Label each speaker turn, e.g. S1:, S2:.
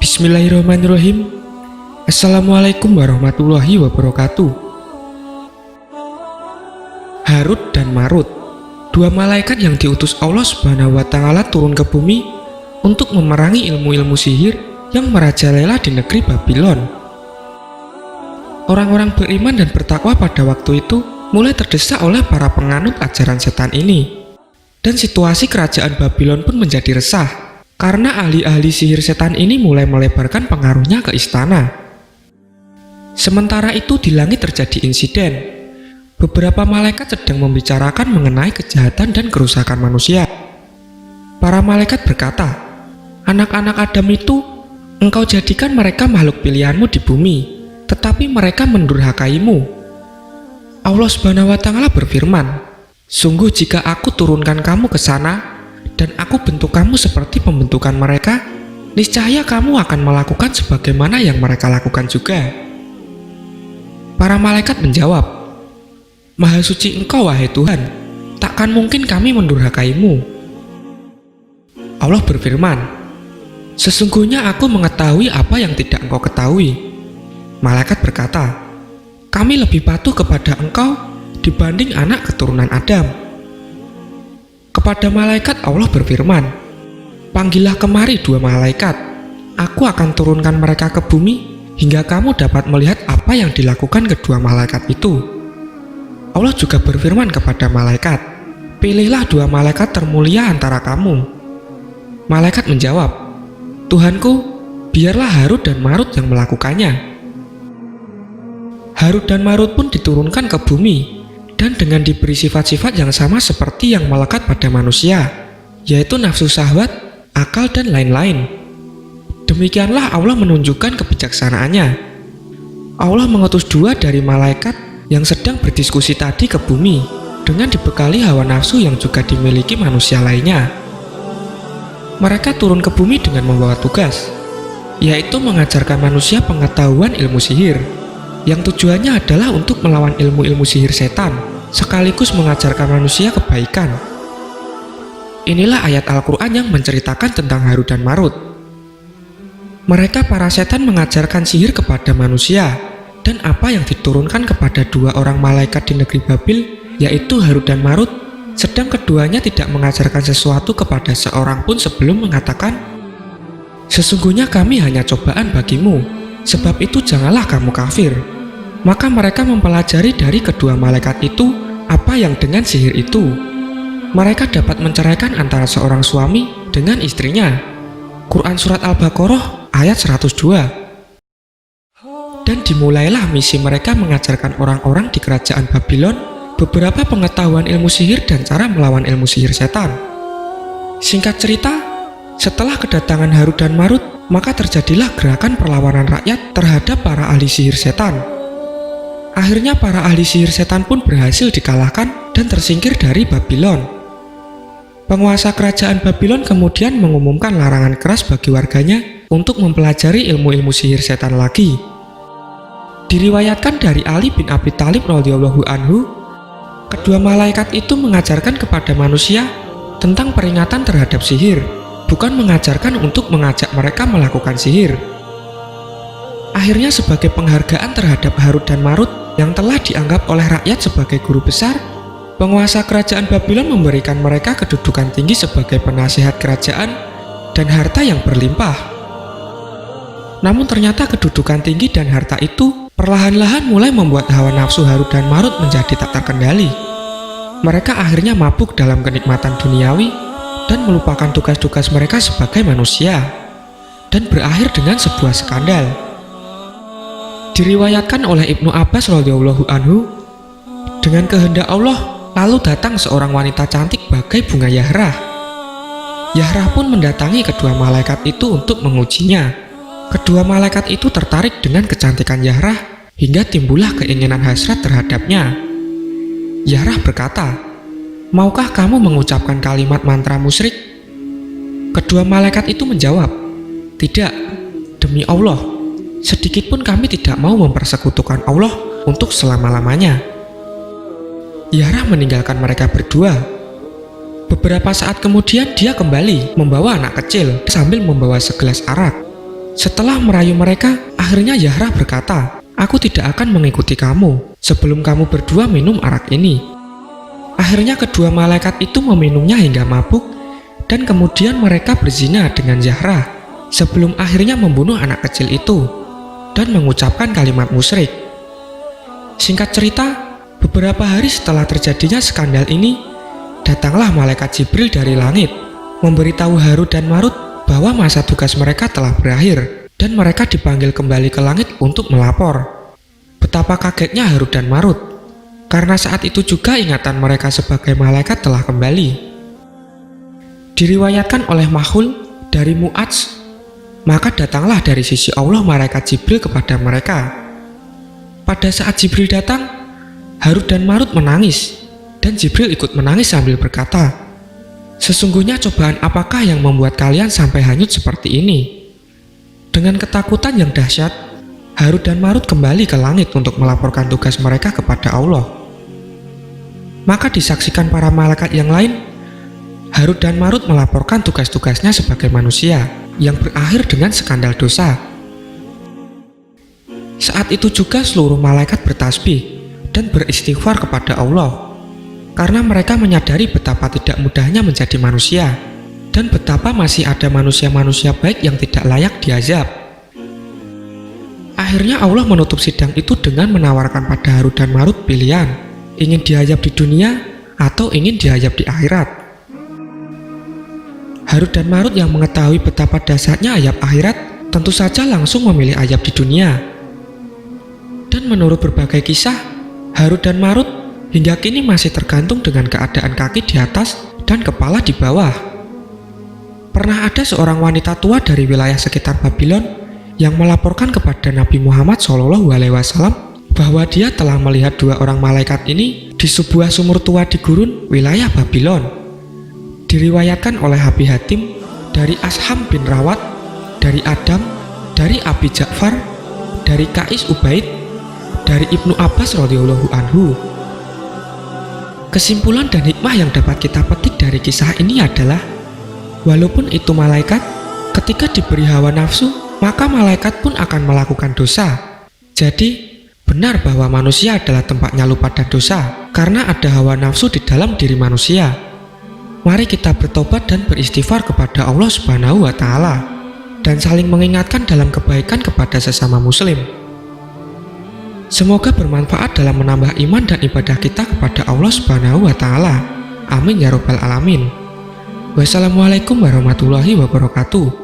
S1: Bismillahirrahmanirrahim. Assalamualaikum warahmatullahi wabarakatuh. Harut dan Marut, dua malaikat yang diutus Allah Subhanahu wa Ta'ala turun ke bumi untuk memerangi ilmu-ilmu sihir yang merajalela di negeri Babylon. Orang-orang beriman dan bertakwa pada waktu itu mulai terdesak oleh para penganut ajaran setan ini. Dan situasi kerajaan Babylon pun menjadi resah karena ahli-ahli sihir setan ini mulai melebarkan pengaruhnya ke istana. Sementara itu di langit terjadi insiden. Beberapa malaikat sedang membicarakan mengenai kejahatan dan kerusakan manusia. Para malaikat berkata, "Anak-anak Adam itu, engkau jadikan mereka makhluk pilihanmu di bumi, tetapi mereka mendurhakaimu." Allah Subhanahu wa Ta'ala berfirman, "Sungguh jika aku turunkan kamu ke sana, dan aku bentuk kamu seperti pembentukan mereka, niscaya kamu akan melakukan sebagaimana yang mereka lakukan juga." Para malaikat menjawab, "Maha suci Engkau, wahai Tuhan, takkan mungkin kami mendurhakaimu." Allah berfirman, "Sesungguhnya aku mengetahui apa yang tidak engkau ketahui." Malaikat berkata, "Kami lebih patuh kepada engkau dibanding anak keturunan Adam." Kepada malaikat Allah berfirman, "Panggillah kemari dua malaikat, aku akan turunkan mereka ke bumi hingga kamu dapat melihat apa yang dilakukan kedua malaikat itu." Allah juga berfirman kepada malaikat, "Pilihlah dua malaikat termulia antara kamu." Malaikat menjawab, "Tuhanku, biarlah Harut dan Marut yang melakukannya." Harut dan Marut pun diturunkan ke bumi dan dengan diberi sifat-sifat yang sama seperti yang melekat pada manusia, yaitu nafsu syahwat, akal, dan lain-lain. Demikianlah Allah menunjukkan kebijaksanaannya. Allah mengutus dua dari malaikat yang sedang berdiskusi tadi ke bumi dengan dibekali hawa nafsu yang juga dimiliki manusia lainnya. Mereka turun ke bumi dengan membawa tugas, yaitu mengajarkan manusia pengetahuan ilmu sihir, yang tujuannya adalah untuk melawan ilmu-ilmu sihir setan, sekaligus mengajarkan manusia kebaikan. Inilah ayat Al-Quran yang menceritakan tentang Harut dan Marut. Mereka para setan mengajarkan sihir kepada manusia, dan apa yang diturunkan kepada dua orang malaikat di negeri Babil, yaitu Harut dan Marut, sedang keduanya tidak mengajarkan sesuatu kepada seorang pun sebelum mengatakan, "Sesungguhnya kami hanya cobaan bagimu, sebab itu janganlah kamu kafir." Maka mereka mempelajari dari kedua malaikat itu apa yang dengan sihir itu. Mereka dapat menceraikan antara seorang suami dengan istrinya. Quran Surat Al-Baqarah ayat 102. Dan dimulailah misi mereka mengajarkan orang-orang di kerajaan Babylon beberapa pengetahuan ilmu sihir dan cara melawan ilmu sihir setan. Singkat cerita, setelah kedatangan Harut dan Marut, maka terjadilah gerakan perlawanan rakyat terhadap para ahli sihir setan. Akhirnya para ahli sihir setan pun berhasil dikalahkan dan tersingkir dari Babylon. Penguasa kerajaan Babylon kemudian mengumumkan larangan keras bagi warganya untuk mempelajari ilmu-ilmu sihir setan lagi. Diriwayatkan dari Ali bin Abi Thalib radhiyallahu anhu, kedua malaikat itu mengajarkan kepada manusia tentang peringatan terhadap sihir, bukan mengajarkan untuk mengajak mereka melakukan sihir. Akhirnya sebagai penghargaan terhadap Harut dan Marut yang telah dianggap oleh rakyat sebagai guru besar, penguasa kerajaan Babylon memberikan mereka kedudukan tinggi sebagai penasihat kerajaan dan harta yang berlimpah. Namun ternyata kedudukan tinggi dan harta itu perlahan-lahan mulai membuat hawa nafsu Harut dan Marut menjadi tak terkendali. Mereka akhirnya mabuk dalam kenikmatan duniawi dan melupakan tugas-tugas mereka sebagai manusia, dan berakhir dengan sebuah skandal. Diriwayatkan oleh Ibnu Abbas radhiyallahu anhu, dengan kehendak Allah lalu datang seorang wanita cantik bagai bunga Yahrah. Yahrah pun mendatangi kedua malaikat itu untuk mengujinya. Kedua malaikat itu tertarik dengan kecantikan Yahrah hingga timbullah keinginan hasrat terhadapnya. Yahrah berkata, "Maukah kamu mengucapkan kalimat mantra musyrik?" Kedua malaikat itu menjawab, "Tidak, demi Allah, sedikit pun kami tidak mau mempersekutukan Allah untuk selama-lamanya." Yahrah meninggalkan mereka berdua. Beberapa saat kemudian dia kembali membawa anak kecil sambil membawa segelas arak. Setelah merayu mereka, akhirnya Zahra berkata, "Aku tidak akan mengikuti kamu sebelum kamu berdua minum arak ini." Akhirnya kedua malaikat itu meminumnya hingga mabuk, dan kemudian mereka berzina dengan Zahra sebelum akhirnya membunuh anak kecil itu dan mengucapkan kalimat musyrik. Singkat cerita, beberapa hari setelah terjadinya skandal ini, datanglah malaikat Jibril dari langit memberitahu Harut dan Marut bahwa masa tugas mereka telah berakhir dan mereka dipanggil kembali ke langit untuk melapor. Betapa kagetnya Harut dan Marut, karena saat itu juga ingatan mereka sebagai malaikat telah kembali. Diriwayatkan oleh Makhul dari Mu'adz, maka datanglah dari sisi Allah malaikat Jibril kepada mereka. Pada saat Jibril datang, Harut dan Marut menangis, dan Jibril ikut menangis sambil berkata, "Sesungguhnya cobaan apakah yang membuat kalian sampai hanyut seperti ini?" Dengan ketakutan yang dahsyat, Harut dan Marut kembali ke langit untuk melaporkan tugas mereka kepada Allah. Maka disaksikan para malaikat yang lain, Harut dan Marut melaporkan tugas-tugasnya sebagai manusia yang berakhir dengan skandal dosa. Saat itu juga seluruh malaikat bertasbih dan beristighfar kepada Allah, karena mereka menyadari betapa tidak mudahnya menjadi manusia dan betapa masih ada manusia-manusia baik yang tidak layak diazab. Akhirnya Allah menutup sidang itu dengan menawarkan pada Harut dan Marut pilihan, ingin diazab di dunia atau ingin diazab di akhirat. Harut dan Marut yang mengetahui betapa dahsyatnya azab akhirat tentu saja langsung memilih azab di dunia. Dan menurut berbagai kisah, Harut dan Marut hingga kini masih tergantung dengan keadaan kaki di atas dan kepala di bawah. Pernah ada seorang wanita tua dari wilayah sekitar Babylon yang melaporkan kepada Nabi Muhammad SAW bahwa dia telah melihat dua orang malaikat ini di sebuah sumur tua di gurun wilayah Babylon. Diriwayatkan oleh Abi Hatim dari Asham bin Rawat, dari Adam, dari Abi Ja'far, dari Qais Ubaid, dari Ibnu Abbas radhiyallahu anhu. Kesimpulan dan hikmah yang dapat kita petik dari kisah ini adalah, walaupun itu malaikat, ketika diberi hawa nafsu, maka malaikat pun akan melakukan dosa. Jadi, benar bahwa manusia adalah tempatnya lupa dan dosa, karena ada hawa nafsu di dalam diri manusia. Mari kita bertobat dan beristighfar kepada Allah Subhanahu wa Ta'ala dan saling mengingatkan dalam kebaikan kepada sesama Muslim. Semoga bermanfaat dalam menambah iman dan ibadah kita kepada Allah Subhanahu wa Ta'ala. Amin ya Rabbal 'Alamin. Wassalamualaikum warahmatullahi wabarakatuh.